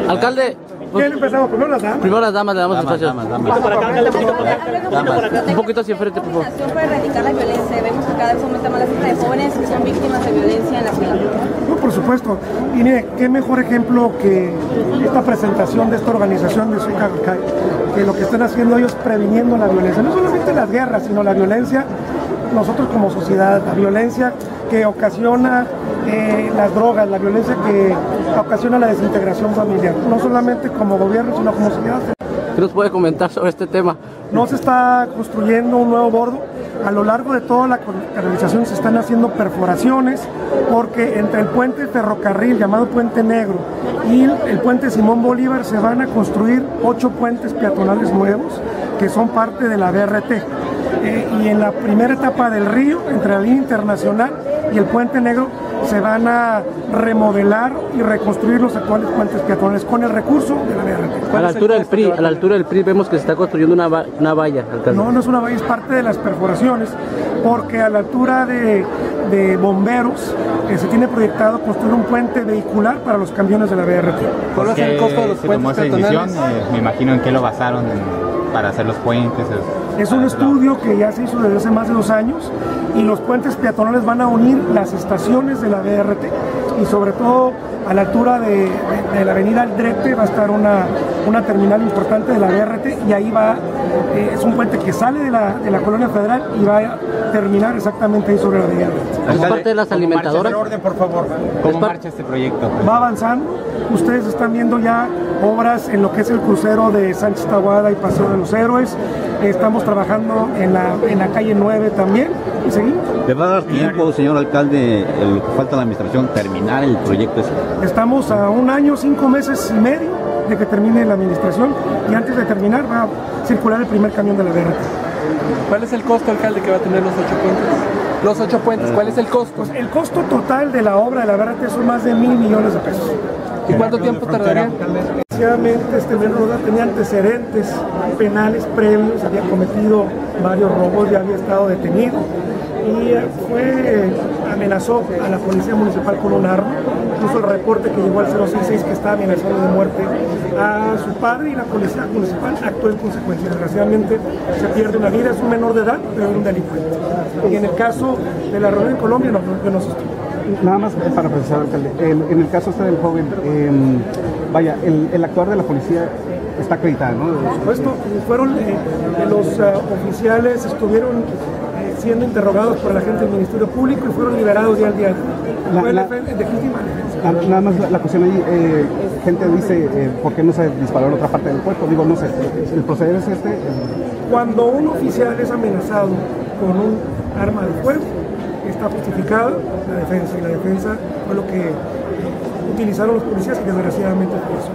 Alcalde, ¿quién empezamos? Primero las damas. Primero las damas, le damos espacio. Un poquito hacia enfrente, por favor. Para erradicar la violencia, vemos que cada vez aumenta más la cifra de jóvenes que son víctimas de violencia en la ciudad. No, por supuesto. Y mire, qué mejor ejemplo que esta presentación de esta organización de Chicago, que lo que están haciendo ellos previniendo la violencia. No solamente las guerras, sino la violencia, nosotros como sociedad, la violencia que ocasiona las drogas, la violencia que ocasiona la desintegración familiar. No solamente como gobierno, sino como sociedad. ¿Qué nos puede comentar sobre este tema? No se está construyendo un nuevo bordo. A lo largo de toda la canalización se están haciendo perforaciones porque entre el puente ferrocarril llamado Puente Negro y el puente Simón Bolívar se van a construir 8 puentes peatonales nuevos que son parte de la BRT. Y en la primera etapa del río, entre la línea internacional y el Puente Negro, se van a remodelar y reconstruir los actuales puentes peatonales con el recurso de la BRT. A la altura del PRI vemos que se está construyendo una valla, alcalde. No, no es una valla, es parte de las perforaciones, porque a la altura de Bomberos se tiene proyectado construir un puente vehicular para los camiones de la BRT. ¿Cuál va a ser el costo de los puentes peatonales? Me imagino en qué lo basaron para hacer los puentes. Es un estudio que ya se hizo desde hace más de 2 años y los puentes peatonales van a unir las estaciones de la BRT y sobre todo a la altura de la avenida Aldrete va a estar una terminal importante de la BRT y ahí es un puente que sale de la Colonia Federal y va a terminar exactamente ahí sobre la avenida Aldrete. Como parte de las alimentadoras. Orden, por favor. ¿Cómo marcha este proyecto? Va avanzando. Ustedes están viendo ya obras en lo que es el crucero de Sánchez Taboada y Paseo de los Héroes. Estamos trabajando en la calle 9 también y seguimos. ¿Le va a dar tiempo, señor alcalde, lo que falta a la administración, terminar el proyecto ese? Estamos a 1 año, 5 meses y medio de que termine la administración y antes de terminar va a circular el primer camión de la BRT. ¿Cuál es el costo, alcalde, que va a tener los 8 puentes? Los 8 puentes, ¿cuál es el costo? Pues el costo total de la obra de la BRT son más de 1.000 millones de pesos. ¿Y cuánto tiempo tardaría? Desgraciadamente este menor tenía antecedentes penales previos, había cometido varios robos, ya había estado detenido y amenazó a la policía municipal con un arma. Incluso el reporte que llegó al 066 que estaba amenazando de muerte a su padre y la policía municipal actuó en consecuencia. Desgraciadamente se pierde una vida, es un menor de edad, pero es un delincuente. Y en el caso de la reunión en Colombia, yo no sostengo. Nada más para precisar, alcalde, en el caso del joven, el actuar de la policía está acreditado, ¿no? Por supuesto, fueron los oficiales estuvieron siendo interrogados por la gente del Ministerio Público y fueron liberados ya al día de hoy. Fue legítima defensa. Nada más la cuestión ahí, gente dice, ¿por qué no se disparó en otra parte del cuerpo? Digo, no sé, ¿el proceder es este? Cuando un oficial es amenazado con un arma de fuego, está justificada la defensa, y la defensa fue lo que utilizaron los policías y desgraciadamente fue eso.